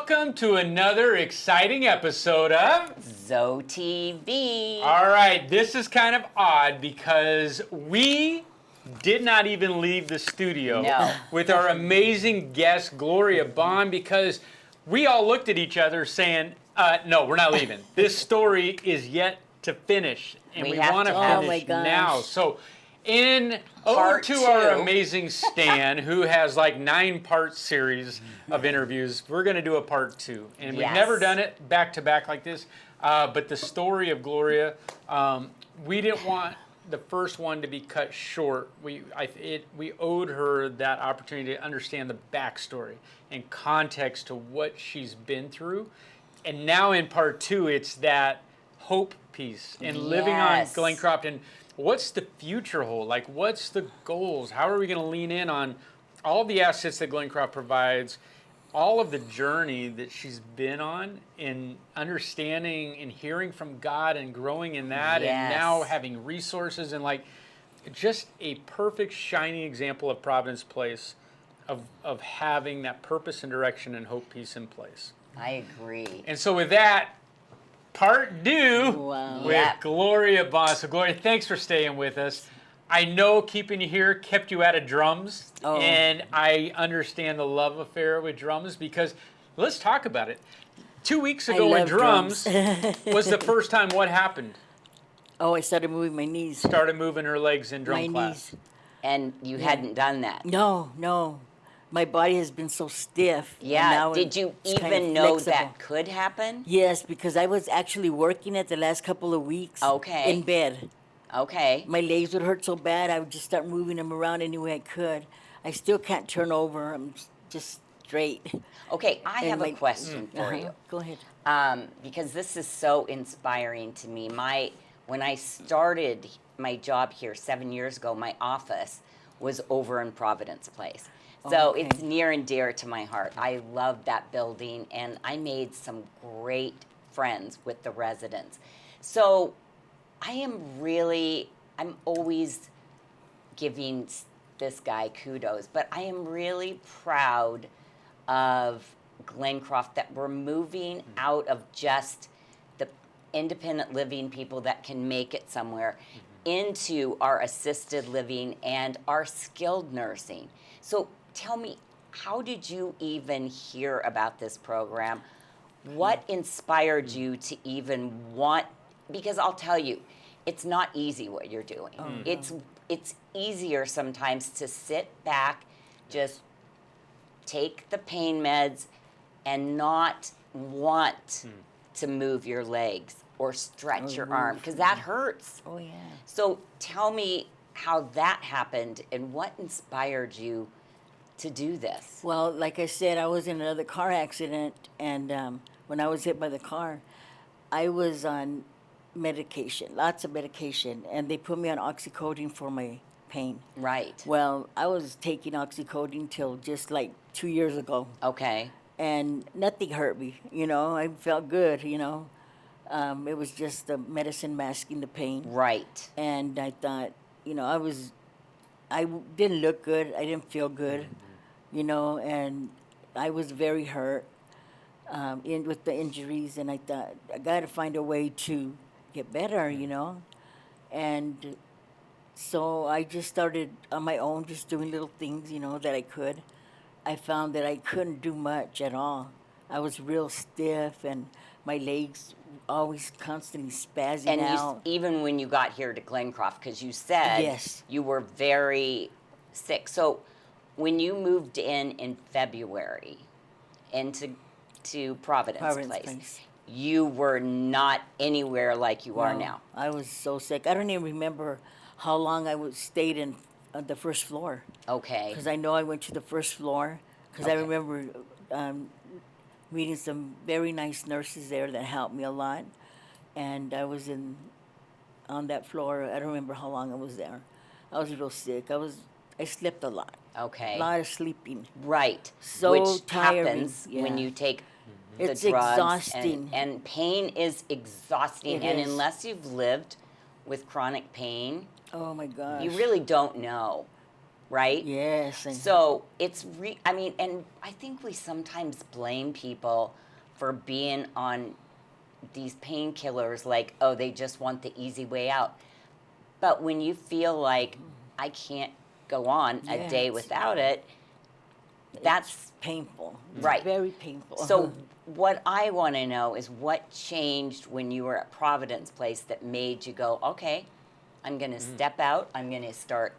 welcome to another exciting episode of ZoeTv. All right, this is kind of odd because we did not even leave the studio with our amazing guest, Gloria Bond, because we all looked at each other saying, no, we're not leaving. This story is yet to finish, and we want to finish now. So over to our amazing Stan, who has like 9-part series of interviews. We're going to do a part 2, and we've never done it back to back like this. But the story of Gloria, we didn't want the first one to be cut short. We owed her that opportunity to understand the backstory and context to what she's been through. And now in part 2, it's that hope piece and living on Glencroft and what's the future hold? Like, what's the goals? How are we going to lean in on all the assets that Glencroft provides, all of the journey that she's been on in understanding and hearing from God and growing in that, and now having resources and like just a perfect shining example of Providence Place of having that purpose and direction and hope piece in place. I agree. And so with that, part 2 with Gloria Bond. So Gloria, thanks for staying with us. I know keeping you here kept you out of drums, and I understand the love affair with drums because let's talk about it. 2 weeks ago when drums was the first time, what happened? Oh, I started moving my knees. Started moving her legs in drum class. Knees. And you hadn't done that? No. My body has been so stiff. Yeah, did you even know that could happen? Yes, because I was actually working it the last couple of weeks in bed. Okay. My legs would hurt so bad, I would just start moving them around any way I could. I still can't turn over. I'm just straight. Okay, I have a question for you. Go ahead. Because this is so inspiring to me. When I started my job here 7 years ago, my office was over in Providence Place. So it's near and dear to my heart. I love that building, and I made some great friends with the residents. So I'm always giving this guy kudos, but I am really proud of Glencroft that we're moving out of just the independent living people that can make it somewhere into our assisted living and our skilled nursing. So tell me, how did you even hear about this program? What inspired you to even want, because I'll tell you, it's not easy what you're doing. It's easier sometimes to sit back, just take the pain meds and not want to move your legs or stretch your arm, because that hurts. Oh, yeah. So tell me how that happened and what inspired you to do this. Well, like I said, I was in another car accident, and when I was hit by the car, I was on medication, lots of medication, and they put me on oxycodone for my pain. Right. Well, I was taking oxycodone till just like 2 years ago. Okay. And nothing hurt me, I felt good, it was just the medicine masking the pain. Right. And I thought, I didn't look good, I didn't feel good, and I was very hurt with the injuries, and I thought, I got to find a way to get better, And so I just started on my own, just doing little things, that I could. I found that I couldn't do much at all. I was real stiff, and my legs always constantly spazzing out. And even when you got here to Glencroft, because you said you were very sick. So when you moved in February into Providence Place, you were not anywhere like you are now. I was so sick. I don't even remember how long I stayed in the first floor. Okay. Because I know I went to the first floor, because I remember meeting some very nice nurses there that helped me a lot. And I was on that floor. I don't remember how long I was there. I was real sick. I slept a lot. Okay. A lot of sleeping. Right. So Which tiring. happens when you take the it's drugs. Exhausting. And pain is exhausting. It and is. unless you've lived with chronic pain, Oh my gosh. you really don't know right? Yes. So it's I mean, and I think we sometimes blame people for being on these painkillers, like, oh, they just want the easy way out. But when you feel like I can't go on a day without it, that's painful. right. Very painful. So what I want to know is what changed when you were at Providence Place that made you go, okay, I'm going to step out. I'm going to start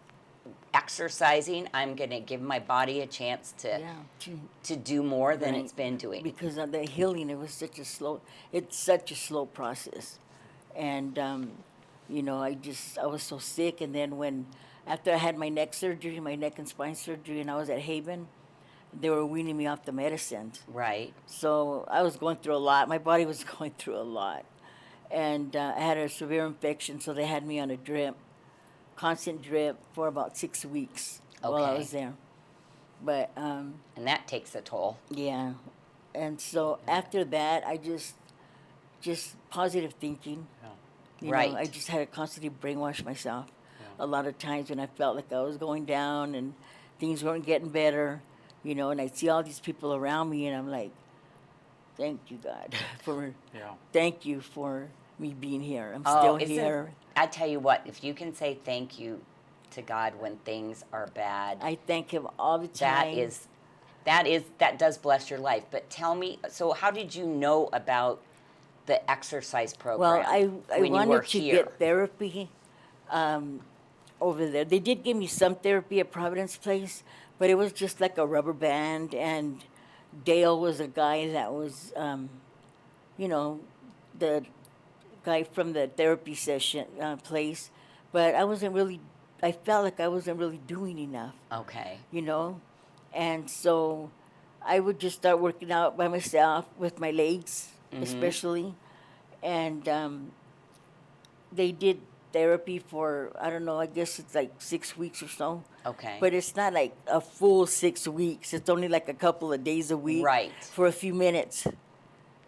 exercising. I'm going to give my body a chance to do more than it's been doing. Because of the healing, it's such a slow process. And, you know, I was so sick. And then after I had my neck and spine surgery, and I was at Haven, they were weaning me off the medicines. Right. So I was going through a lot. My body was going through a lot. And I had a severe infection, so they had me on a drip, constant drip, for about 6 weeks while I was there. But and that takes a toll. yeah. And so after that, I just positive thinking. You Right. know, I just had to constantly brainwash myself. A lot of times when I felt like I was going down and things weren't getting better, you know, and I'd see all these people around me, and I'm like, thank you, God, thank you for me being here. I'm still here. I tell you what, if you can say thank you to God when things are bad, I thank Him all the time. That does bless your life. But tell me, so how did you know about the exercise program? Well, I when you were wanted to here? get therapy over there. They did give me some therapy at Providence Place, but it was just like a rubber band, and Dale was a guy that was, you know, the guy from the therapy session place, but I felt like I wasn't really doing enough, Okay. you know, and so I would just start working out by myself with my legs, especially, and they did therapy for, I don't know, I guess it's like 6 weeks or so. Okay. But it's not like a full 6 weeks. It's only like a couple of days a week. Right. For a few minutes.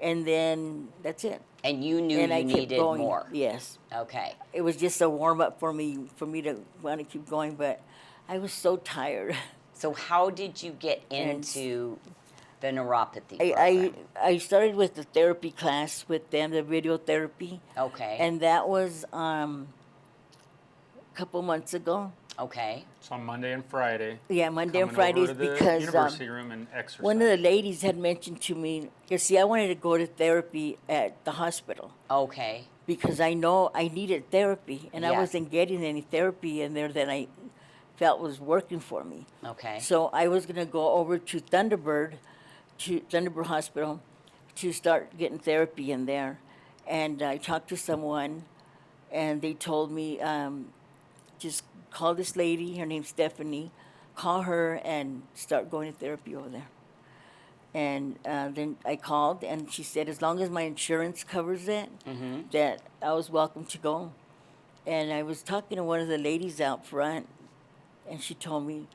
And then that's it. And you knew And you I kept needed going. more. Yes. Okay. It was just a warm up for me to want to keep going, but I was so tired. So how did you get into the neuropathy I program? I started with the therapy class with them, the video therapy. Okay. And that was a couple months ago. Okay. It's on Monday and Friday. Yeah, Monday and Coming over Fridays to the because university room and exercise. one of the ladies had mentioned to me, because see, I wanted to go to therapy at the hospital Okay. because I know I needed therapy, and I Yes. wasn't getting any therapy in there that I felt was working for me. Okay. So I was going to go over to Thunderbird Hospital, to start getting therapy in there. And I talked to someone, and they told me, just call this lady, her name's Stephanie, call her and start going to therapy over there. And then I called, and she said as long as my insurance covers it, that I was welcome to go. And I was talking to one of the ladies out front, and she told me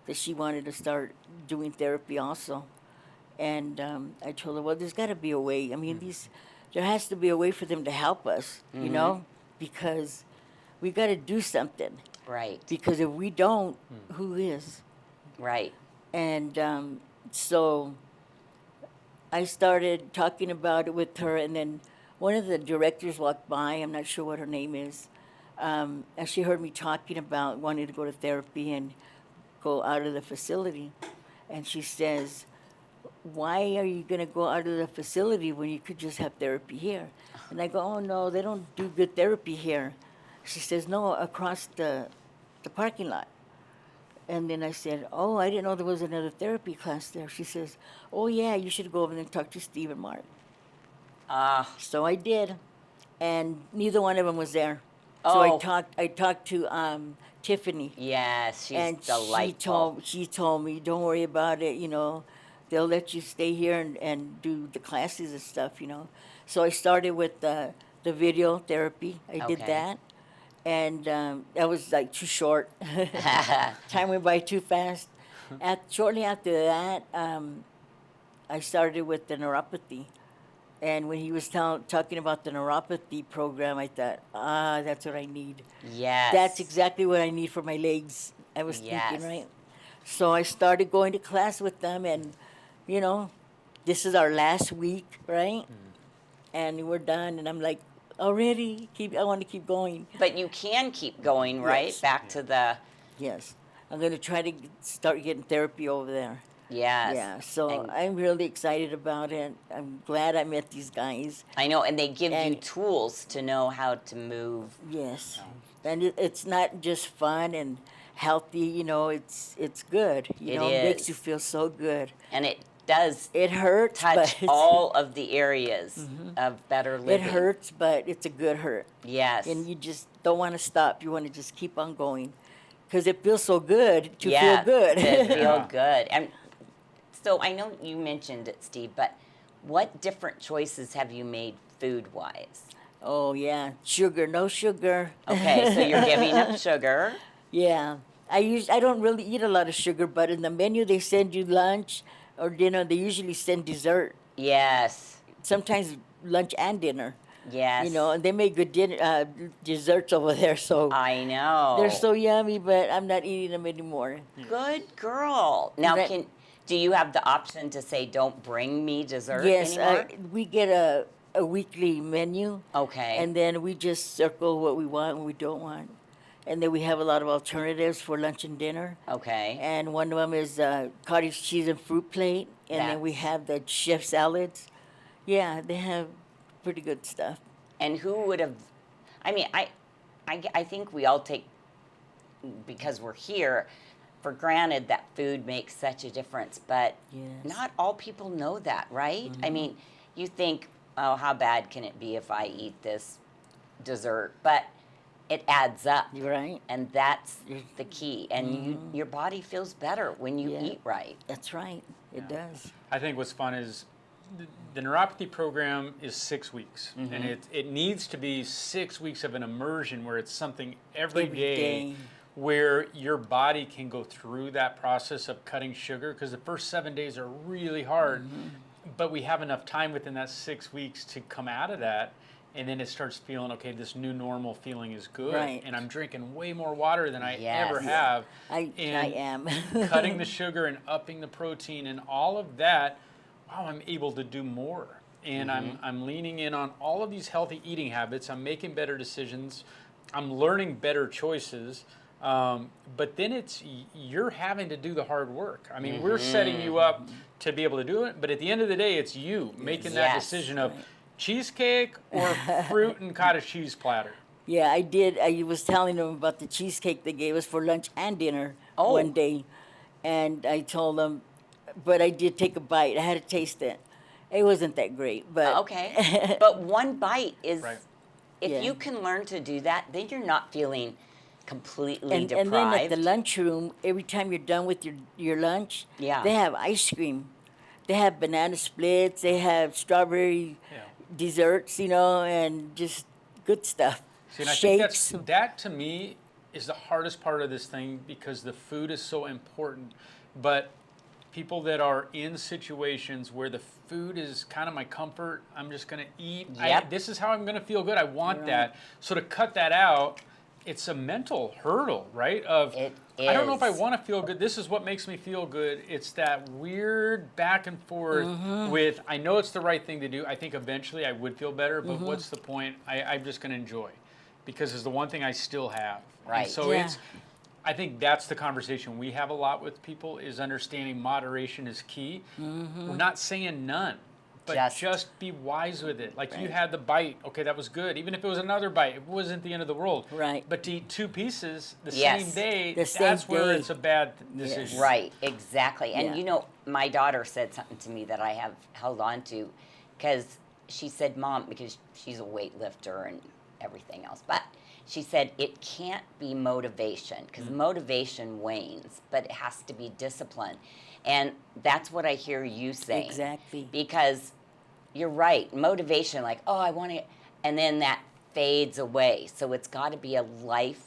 that she wanted to start doing therapy also. And I told her, well, there's got to be a way. I mean, there has to be a way for them to help us, you know, because we got to do something. Right. Because if we don't, who is? Right. And so I started talking about it with her, and then one of the directors walked by. I'm not sure what her name is. And she heard me talking about wanting to go to therapy and go out of the facility. And she says, why are you going to go out of the facility when you could just have therapy here? And I go, oh, no, they don't do good therapy here. She says, no, across the parking lot. And then I said, oh, I didn't know there was another therapy class there. She says, oh, yeah, you should go over there and talk to Steve and Mark. So I did, and neither one of them was there. So I talked to Tiffany. Yes, she's And delightful. she told me, don't worry about it, you know. They'll let you stay here and do the classes and stuff, you know. So I started with the video therapy. I did Okay. that. And that was like too short. Time went by too fast. Shortly after that, I started with the neuropathy. And when he was talking about the neuropathy program, I thought, that's what I need. Yes. That's exactly what I need for my legs. I was Yes. thinking, right? So I started going to class with them, and you know, this is our last week, right? And we're done, and I'm like, already? I want to keep going. But you can keep going, right? Yes. Back to the Yes. I'm going to try to start getting therapy over there. yes. Yeah, so And I'm really excited about it. I'm glad I met these guys. I know, and they give you And- tools to know how to move. Yes. And it's not just fun and healthy, it's good. It It makes you is. feel so good. And it does It hurts, but touch it's, all of the areas of better it living. hurts, but it's a good hurt. Yes. And you just don't want to stop. You want to just keep on going. Because it feels so good to yeah, feel good. to feel Yeah. good. And so I know you mentioned it, Steve, but what different choices have you made food-wise? Oh, yeah. Sugar, no sugar. Okay, so you're giving up sugar. Yeah. I don't really eat a lot of sugar, but in the menu they send you lunch or dinner. They usually send dessert. Yes. Sometimes lunch and dinner. Yes. And they make good desserts over there. So I know. they're so yummy, but I'm not eating them anymore. Good girl. Now, That- do you have the option to say, "Don't bring me dessert Yes, anymore"? we get a weekly menu, Okay. and then we just circle what we want and we don't want. And then we have a lot of alternatives for lunch and dinner. Okay. And one of them is cottage cheese and fruit plate. And then we That's- have the chef salads. Yeah, they have pretty good stuff. And who would have? I mean, I think we all take, because we're here, for granted that food makes such a difference. But Yes. not all people know that, right? I mean, you think, oh, how bad can it be if I eat this dessert? But it adds up. You're right. And that's the key. And your body feels better when you Yeah. eat right. That's right. It does. I think what's fun is the neuropathy program is 6 weeks, Mm-hmm. and it needs to be 6 weeks of an immersion where it's something every Every day, day. where your body can go through that process of cutting sugar, because the first 7 days are really hard, Mm-hmm. but we have enough time within that 6 weeks to come out of that. And then it starts feeling, okay, this new normal feeling is good. Right. And I'm drinking way more water than I Yes. ever have. I And am. cutting the sugar and upping the protein and all of that, wow, I'm able to do more. And I'm leaning in on all of these healthy eating habits. I'm making better decisions. I'm learning better choices. But then you're having to do the hard work. I mean, we're setting you up to be able to do it, but at the end of the day, it's you making that Yes. decision of cheesecake or fruit and cottage cheese platter. Yeah, I did. I was telling them about the cheesecake they gave us for lunch and dinner Oh. one day. And I told them, but I did take a bite. I had to taste it. It wasn't that great, but Okay. But one bite is, Right. if Yeah. you can learn to do that, then you're not feeling completely and deprived. then at the lunchroom, every time you're done with your lunch, Yeah. they have ice cream. They have banana splits. They have strawberry Yeah. desserts, and just good stuff. See, and I Shakes. think that to me is the hardest part of this thing, because the food is so important. But people that are in situations where the food is kind of my comfort, I'm just going to eat. Yep. This is how I'm going to feel good. I want Right. that. So to cut that out, it's a mental hurdle, right? Of It I don't know if I is. want to feel good. This is what makes me feel good. It's that weird back and forth with, I know it's the right thing to do. I think eventually I would feel better, but what's the point? I'm just going to enjoy, because it's the one thing I still have. And Right. so Yeah. I think that's the conversation we have a lot with people, is understanding moderation is key. We're not saying none, but just be wise with it. Like you Right. had the bite, okay, that was good. Even if it was another bite, it wasn't the end of the world. Right. But to eat 2 pieces the Yes. same day, The same that's where day. it's a bad Yes. decision. Right, exactly. And Yeah. my daughter said something to me that I have held on to, because she said, Mom, because she's a weightlifter and everything else, but she said it can't be motivation, because motivation wanes, but it has to be discipline. And that's what I hear you saying. Exactly. Because you're right, motivation, like, oh, I want to, and then that fades away. So it's got to be a life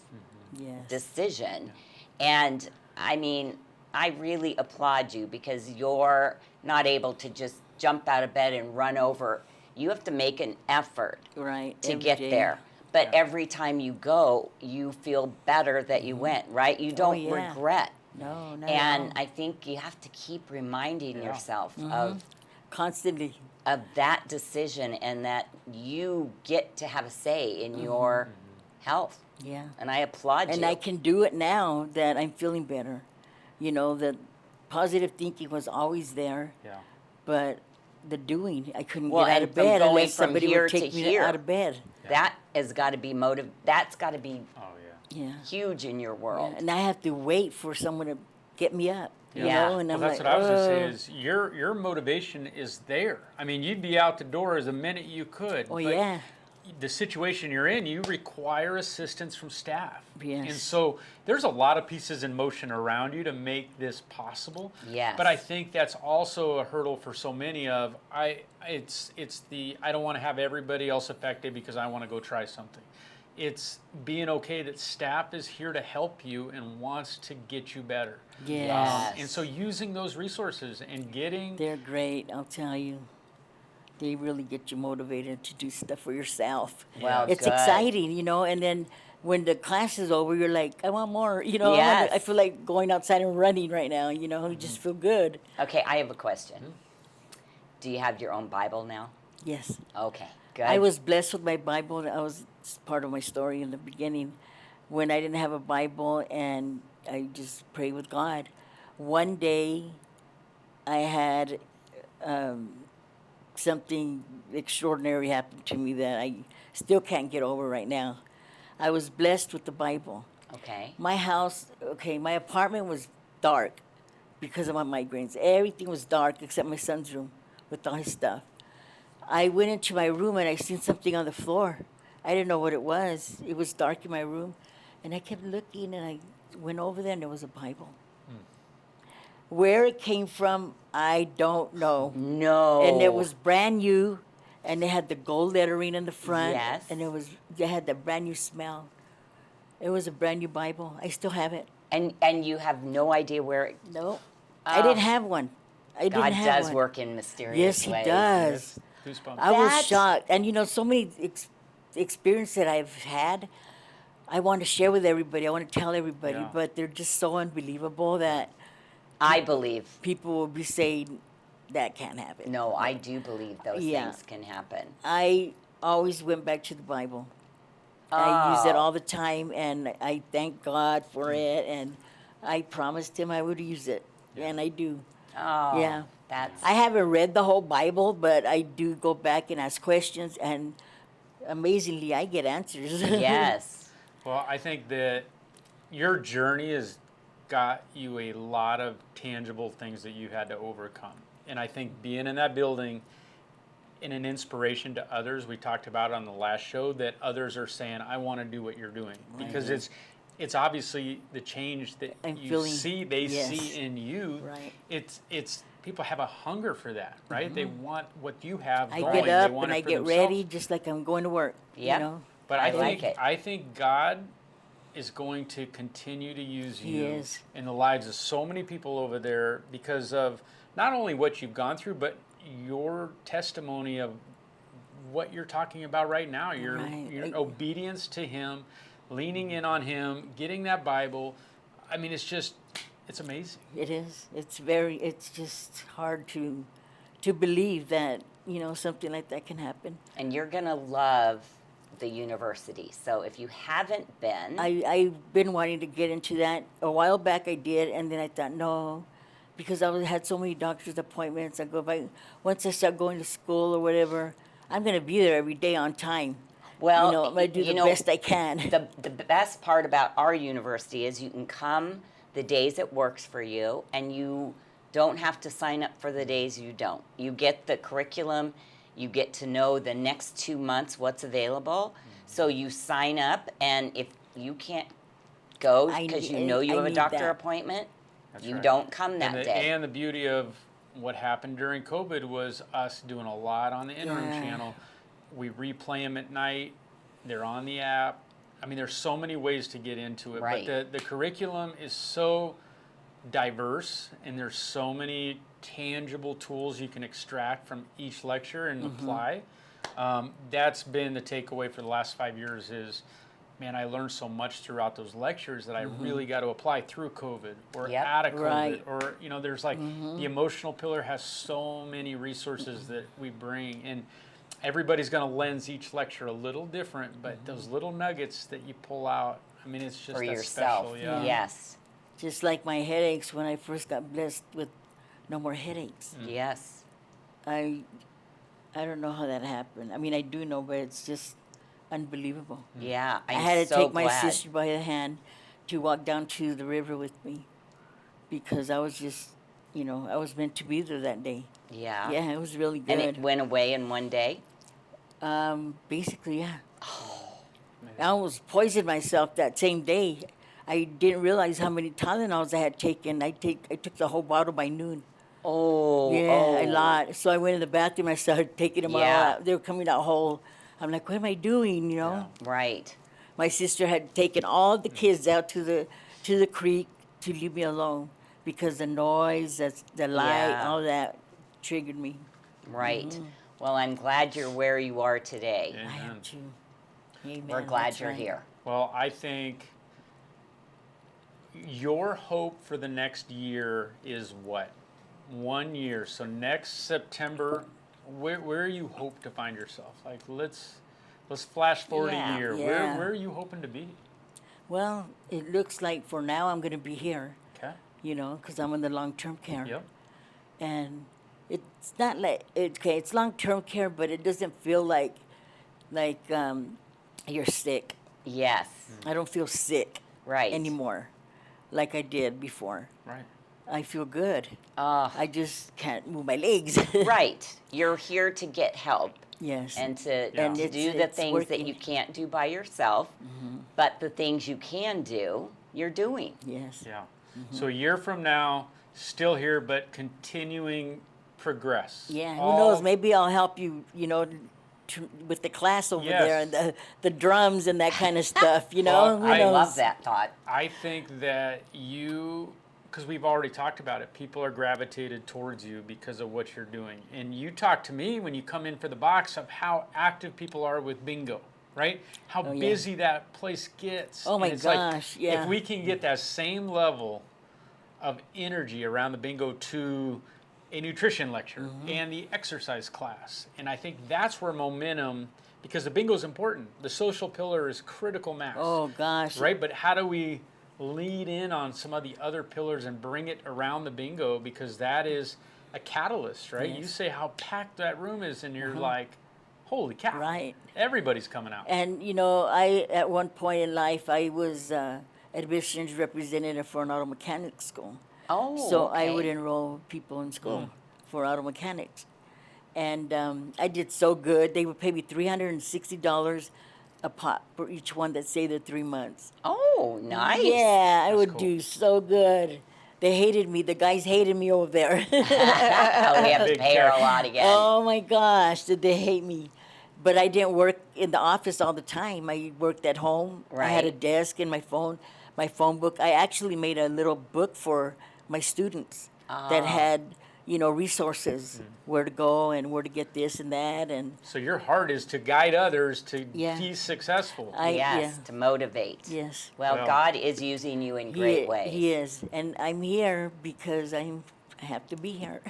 Yes. decision. And I mean, I really applaud you, because you're not able to just jump out of bed and run over. You have to make an effort Right. to every get day. there. But every time you go, you feel better that you went, right? You don't yeah. regret. No, not And at all. I think you have to keep reminding yourself Constantly. of that decision and that you get to have a say in your health. Yeah. And I applaud And you. I can do it now that I'm feeling better. You know, the positive thinking was always there, Yeah. but the doing, I couldn't Well, get out and of from bed going unless from somebody here would to take me here. out of bed. That has got to be That's got to be Oh yeah. Yeah. huge in your world. Yeah. And I have to wait for someone to get me up. You Yeah. know, and Well, I'm that's like, what I was gonna say "Oh." is your motivation is there. I mean, you'd be out the door as a minute you could. Oh, but yeah. The situation you're in, you require assistance from staff. Yes. And so there's a lot of pieces in motion around you to make this possible. Yes. But I think that's also a hurdle for so many of it's the I don't want to have everybody else affected because I want to go try something. It's being okay that staff is here to help you and wants to get you better. Yes. And so using those resources and getting They're great, I'll tell you. They really get you motivated to do stuff for yourself. Well, It's good. exciting, you know, and then when the class is over, you're like, I want more, you know. Yes. I feel like going outside and running right now, you know, you just feel good. Okay, I have a question. Do you have your own Bible now? Yes. Okay, good. I was blessed with my Bible. That was part of my story in the beginning. When I didn't have a Bible and I just prayed with God. One day, I had something extraordinary happen to me that I still can't get over right now. I was blessed with the Bible. Okay. My house, my apartment was dark because of my migraines. Everything was dark except my son's room with all his stuff. I went into my room and I seen something on the floor. I didn't know what it was. It was dark in my room. And I kept looking and I went over there and there was a Bible. Where it came from, I don't know. No. And it was brand new and they had the gold lettering in the front. Yes. And they had the brand new smell. It was a brand new Bible. I still have it. And you have no idea where it... No, I didn't have one. I God didn't have does one. work in mysterious Yes, He ways. does. Goosebumps. I was That- shocked, and you know, so many experiences that I've had. I want to share with everybody. I want to tell everybody, Yeah. but they're just so unbelievable that I believe. people will be saying that can't happen. No, I do believe those Yeah. things can happen. I always went back to the Bible. I use it Oh. all the time, and I thank God for it. And I promised Him I would use it, and I do. Oh, Yeah. That's... I haven't read the whole Bible, but I do go back and ask questions, and amazingly, I get answers. Yes. Well, I think that your journey has got you a lot of tangible things that you had to overcome. And I think being in that building and an inspiration to others, we talked about on the last show, that others are saying, I want to do what you're doing. Because it's obviously the change that I'm you feeling- see, they yes. see in you. Right. It's people have a hunger for that, right? They want what you have I going. get They up want and it I for get themselves. ready just like I'm going to work. Yep. You know? But I I like think it. I think God is going to continue to use He you is. in the lives of so many people over there because of not only what you've gone through, but your testimony of what you're talking about right now. Your Right. obedience to Him, leaning in on Him, getting that Bible. I mean, it's amazing. It is. It's just hard to believe that, you know, something like that can happen. And you're going to love the university. So if you haven't been... I've been wanting to get into that. A while back I did, and then I thought, no, because had so many doctor's appointments. Once I start going to school or whatever, I'm going to be there every day on time. Well, you know, I'm going to do the best I can. The best part about our university is you can come the days it works for you, and you don't have to sign up for the days you don't. You get the curriculum, you get to know the next 2 months what's available. So you sign up, and if you can't go because you know you have a need doctor that. appointment, That's you right. don't come that day. And the beauty of what happened during COVID was us doing a lot on the interim Yeah. channel. We replay them at night. They're on the app. I mean, there's so many ways to get into it. Right. But the curriculum is so diverse, and there's so many tangible tools you can extract from each lecture and apply. That's been the takeaway for the last 5 years is, man, I learned so much throughout those lectures that I really got to apply through COVID or Yep. out of COVID. Right. Or, there's like the emotional pillar has so many resources that we bring. And everybody's going to lens each lecture a little different, but those little nuggets that you pull out, I mean, it's just For that yourself. special. Yeah. Yes. Just like my headaches when I first got blessed with no more headaches. Yes. I don't know how that happened. I mean, I do know, but it's just unbelievable. Yeah. I I'm had to so take my glad. sister by the hand to walk down to the river with me because I was just, I was meant to be there that day. Yeah. Yeah, it was really good. And it went away in one day? Basically, yeah. I almost poisoned myself that same day. I didn't realize how many Tylenols I had taken. I took the whole bottle by noon. Oh. Yeah, a lot. So I went in the bathroom. I started taking them all Yeah. out. They were coming out whole. I'm like, what am I doing? Right. My sister had taken all the kids out to the creek to leave me alone because the noise, the light, Yeah. all that triggered me. Right. Well, I'm glad you're where you are today. Yeah. I Amen. am too. Amen. We're glad That's you're right. here. Well, I think your hope for the next year is what? 1 year. So next September, where you hope to find yourself? Like let's flash forward Yeah. a year. Yeah. Where are you hoping to be? Well, it looks like for now I'm going to be here, Okay. because I'm in the long-term care. Yep. And it's not like it's long-term care, but it doesn't feel like you're sick. Yes. I don't feel sick Right. anymore, like I did before. Right. I feel good. Uh, I just can't move my legs. right. You're here to get help Yes. and to, Yeah. And to it's- do the it's things that working. you can't do by yourself. But the things you can do, you're doing. Yes. Yeah. So a year from now, still here, but continuing progress. Yeah. Who All- knows? Maybe I'll help you. With the class over Yes. there and the drums and that kind of stuff. You know. Well, Who I knows? Love that thought. I think that because we've already talked about it, people are gravitated towards you because of what you're doing. And you talk to me when you come in for the box of how active people are with bingo, right? How yeah. busy that place gets. Oh, my And it's like, gosh, yeah. If we can get that same level of energy around the bingo to a nutrition lecture Mm-hmm. and the exercise class. And I think that's where momentum, because the bingo is important. The social pillar is critical mass. Oh gosh. Right, but how do we lead in on some of the other pillars and bring it around the bingo, because that is a catalyst, right? Yes. You say how packed that room is and you're like, holy cow. Right. Everybody's coming out. And I at one point in life I was admissions representative for an auto mechanics school. Oh, So okay. I would enroll people in school for auto mechanics. And I did so good. They would pay me $360 a pop for each one that stayed there 3 months. Oh, nice. Yeah, I would cool. do so good. They hated me. The guys hated me over there. Oh, we have to Big pay her check. a lot again. Oh my gosh, did they hate me? But I didn't work in the office all the time. I worked at home. I had a Right. desk and my phone book. I actually made a little book for my students that had, resources, where to go and where to get this and that. And So your heart is to guide others to Yeah. be successful. Yes, to motivate. Yes. Well, Well, God is using you in great ways. He is. And I'm here because I have to be here.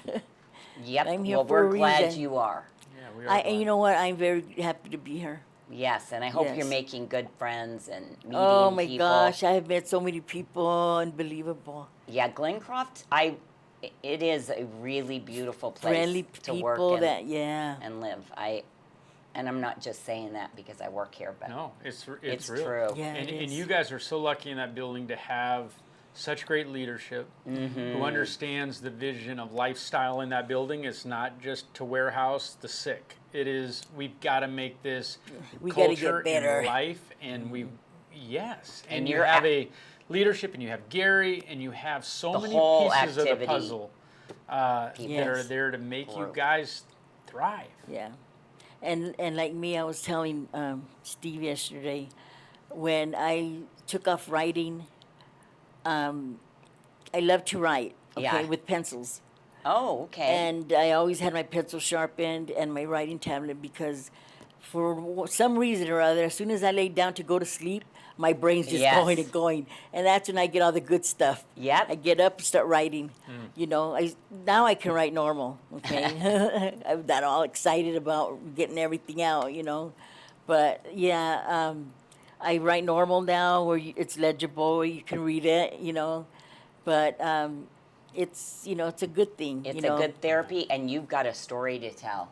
Yep. I'm here well, for a we're glad reason. you are. Yeah, we are And glad. you know what? I'm very happy to be here. Yes, and I hope Yes. you're making good friends and meeting Oh my people. gosh, I have met so many people, unbelievable. Yeah, Glencroft, it is a really beautiful place Friendly to work people and, yeah. and live. And I'm not just saying that because I work here, but No, it's it's real. true. Yeah, And, it and is. you guys are so lucky in that building to have such great leadership who understands the vision of lifestyle in that building. It's not just to warehouse the sick. It is, we've got to make this We gotta culture get better. in life, and yes. And, And you you're have a- a leadership, and you have Gary, and you have so The many whole pieces of the activity. puzzle that are Yes. there to make you Group. guys thrive. Yeah. And like me, I was telling Steve yesterday, when I took off writing, I love to write, okay, Yeah. with pencils. Oh, okay. And I always had my pencil sharpened and my writing tablet because for some reason or other, as soon as I laid down to go to sleep, my brain's just Yes. going and going. And that's when I get all the good stuff. Yep. I get up and start writing. You know, now I can write normal, okay? I'm not all excited about getting everything out, you know. But yeah, I write normal now where it's legible, you can read it, you know. But it's, you know, it's a good thing. It's you know? a good therapy, and you've got a story to tell.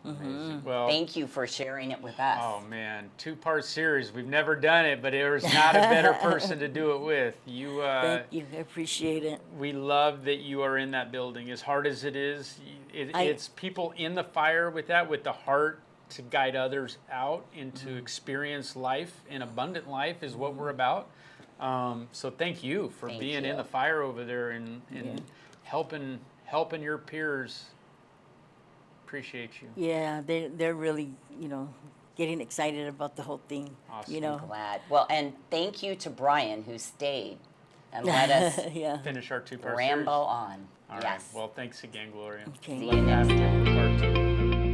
Well, Thank you for sharing it with us. oh man, 2-part series. We've never done it, but there was not a better person to do it with. You. Thank you. I appreciate it. We love that you are in that building. As hard as it is, it's people in the fire with that, with the heart to guide others out and to experience life, an abundant life is what we're about. So thank you for Thank being you. in the fire over there and helping your peers. Appreciate you. Yeah, they're really, you know, getting excited about the whole thing. Awesome. You know. Glad. Well, and thank you to Brian who stayed and let us Yeah. Finish our 2-part ramble series. on. All right. Yes. Well, thanks again, Gloria. Okay. See you next time. Part 2.